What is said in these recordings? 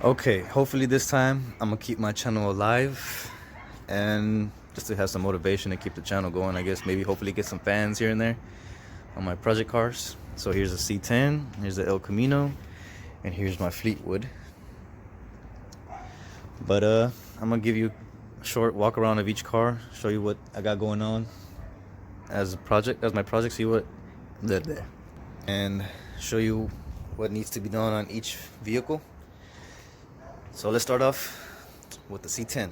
Okay, hopefully this time I'm gonna keep my channel alive and just to have some motivation to keep the channel going. I guess maybe hopefully get some fans here and there on my project cars. So here's a C10, here's the El Camino, and here's my Fleetwood. But I'm gonna give you a short walk around of each car, show you what I got going on as my project, see what there, and show you what needs to be done on each vehicle. So let's start off with the C10.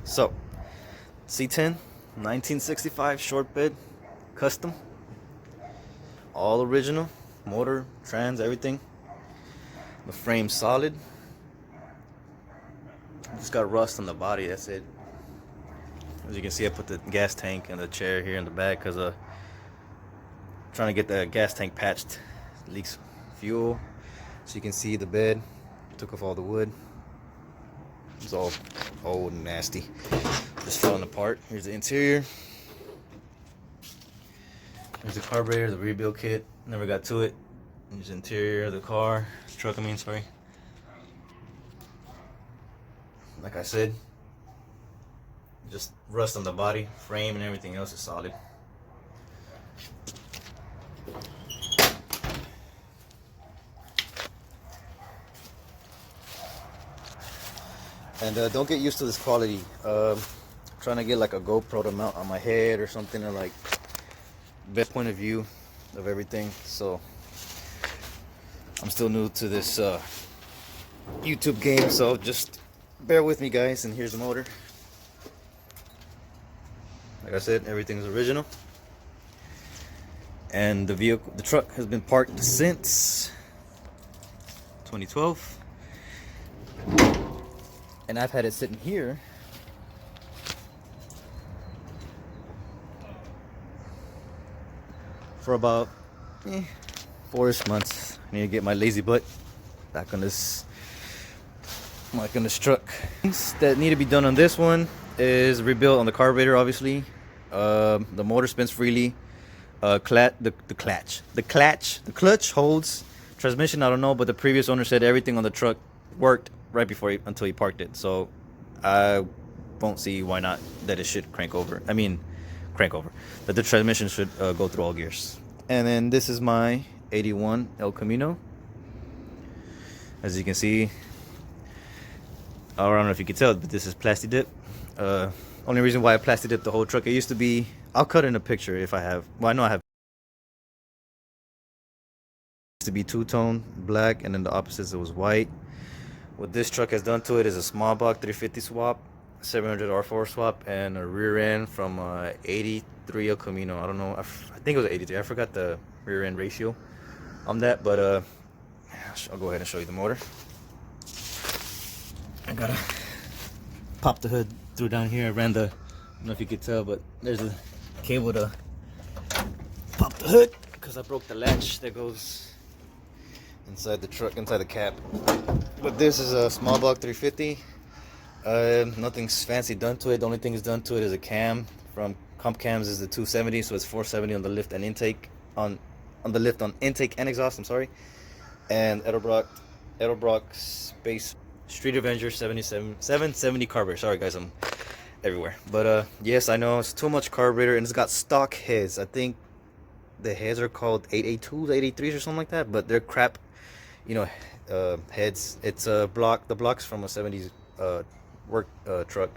So C10, 1965 short bed, custom, all original, motor, trans, everything. The frame's solid. Just got rust on the body, that's it. As you can see, I put the gas tank and the chair here in the back because trying to get the gas tank patched. It leaks fuel. So you can see the bed, took off all the wood. It's all old and nasty, just falling apart. Here's the interior. Here's the carburetor, the rebuild kit. Never got to it. Here's the interior of the car, truck. Sorry. Like I said, just rust on the body, frame, and everything else is solid. And don't get used to this quality. Trying to get like a GoPro to mount on my head or something, or like best point of view of everything. So I'm still new to this YouTube game, so just bear with me, guys. And here's the motor. Like I said, everything's original. And the truck has been parked since 2012. And I've had it sitting here for about 4-ish months. I need to get my lazy butt back on this truck. Things that need to be done on this one is rebuild on the carburetor, obviously. The motor spins freely. The clutch holds. Transmission, I don't know, but the previous owner said everything on the truck worked right before until he parked it. So I won't see why not that it should crank over. That the transmission should go through all gears. And then this is my 81 El Camino. As you can see, I don't know if you can tell, but this is plasti dip. Only reason why I plasti dipped the whole truck, it used to be, I'll cut in a picture if I have. Well, I know I have. It used to be two-tone black, and then the opposites it was white. What this truck has done to it is a small block 350 swap, 700 R4 swap, and a rear end from 83 El Camino. I don't know. I think it was 83. I forgot the rear end ratio on that, but I'll go ahead and show you the motor. I gotta pop the hood through down here. I ran the, I don't know if you could tell, but there's a cable to pop the hood because I broke the latch that goes inside the truck, inside the cab. But this is a small block 350. Nothing's fancy done to it. The only thing is done to it is a cam. From Comp Cams is the 270, so it's 470 on the lift and intake, on the lift on intake and exhaust. I'm sorry. And Edelbrock Space Street Avenger 770 carburetor. Sorry guys, I'm everywhere. But yes, I know it's too much carburetor, and it's got stock heads. I think the heads are called 882s, 883s or something like that, but they're crap, heads. It's the blocks from a 70s work truck.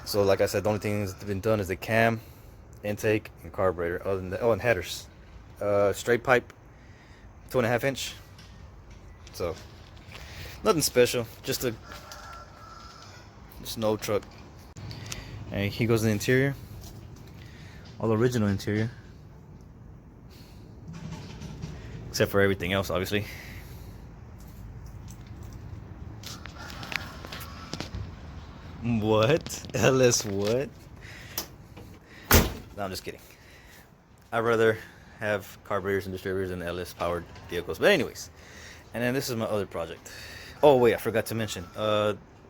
So like I said, the only thing that's been done is the cam, intake, and carburetor. Other than that, and headers. Straight pipe, 2.5 inch. So nothing special, just an old truck. And here goes the interior, all original interior, except for everything else, obviously. What? LS what? No, I'm just kidding. I'd rather have carburetors and distributors than LS powered vehicles. But anyways, and then this is my other project. Oh wait, I forgot to mention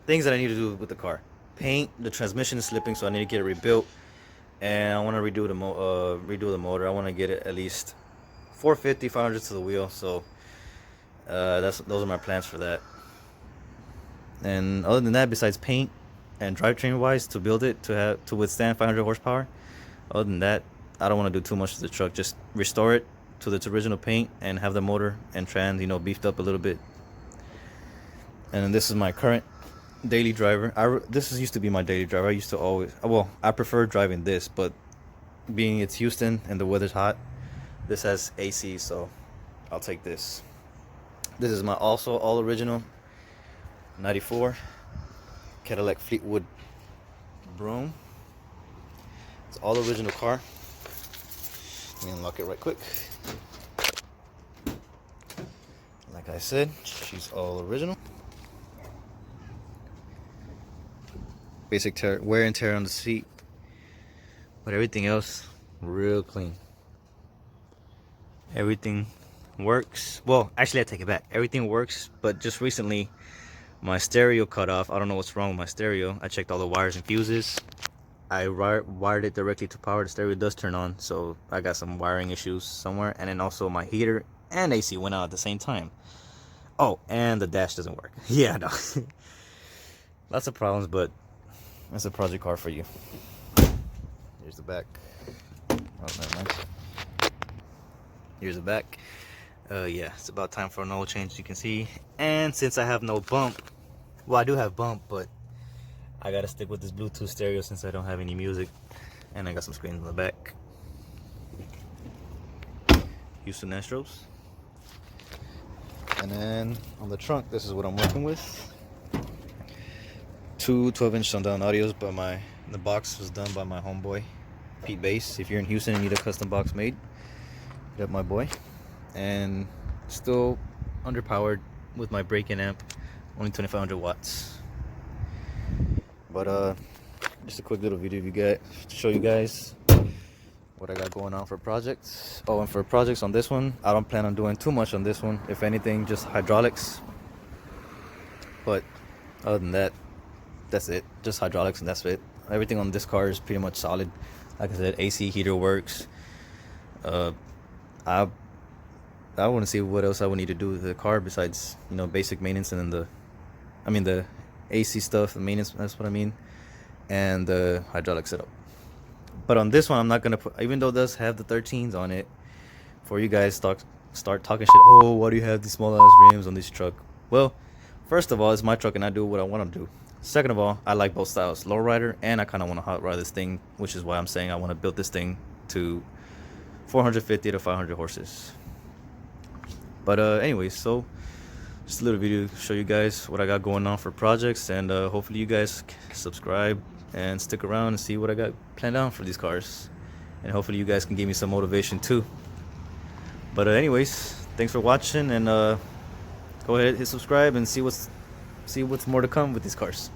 things that I need to do with the car. Paint. The transmission is slipping, so I need to get it rebuilt. And I want to redo the motor. I want to get it at least 450, 500 to the wheel. So those are my plans for that. And other than that, besides paint and drivetrain wise to build it to withstand 500 horsepower, other than that, I don't want to do too much to the truck. Just restore it to its original paint and have the motor and trans, beefed up a little bit. And then this is my current daily driver. This used to be my daily driver. I used to always, well, I prefer driving this, but being it's Houston and the weather's hot, this has AC, so I'll take this. This is my also all original 94 Cadillac Fleetwood Brougham. It's all original car. Let me unlock it right quick. Like I said, she's all original. Basic wear and tear on the seat, but everything else real clean. Everything works. Well, actually, I take it back. Everything works, but just recently my stereo cut off. I don't know what's wrong with my stereo. I checked all the wires and fuses. I wired it directly to power. The stereo does turn on, so I got some wiring issues somewhere. And then also my heater and AC went out at the same time. Oh, and the dash doesn't work. Yeah, no. Lots of problems, but that's a project car for you. Here's the back. Oh, never mind. Here's the back. Yeah, it's about time for an oil change, you can see. And since I have no bump, well, I do have bump, but I gotta stick with this Bluetooth stereo since I don't have any music. And I got some screens in the back. Houston Astros. And then on the trunk, this is what I'm working with. Two 12-inch sundown audios, but the box was done by my homeboy Pete Bass. If you're in Houston and need a custom box made, hit up my boy. And still underpowered with my break-in amp, only 2500 watts. But just a quick little video to show you guys what I got going on for projects. Oh, and for projects on this one, I don't plan on doing too much on this one. If anything, just hydraulics. But other than that, that's it. Just hydraulics and that's it. Everything on this car is pretty much solid. Like I said, AC heater works. I want to see what else I would need to do with the car besides, basic maintenance and then the AC stuff, the maintenance, that's what I mean, and the hydraulic setup. But on this one, I'm not gonna put, even though it does have the 13s on it, for you guys start talking shit. Oh, why do you have these small ass rims on this truck? Well, first of all, it's my truck and I do what I want to do. Second of all, I like both styles, lowrider, and I kind of want to hot ride this thing, which is why I'm saying I want to build this thing to 450 to 500 horses. But anyways, so just a little video to show you guys what I got going on for projects, and hopefully you guys subscribe and stick around and see what I got planned out for these cars, and hopefully you guys can give me some motivation too. But anyways, thanks for watching, and go ahead, hit subscribe and see what's more to come with these cars.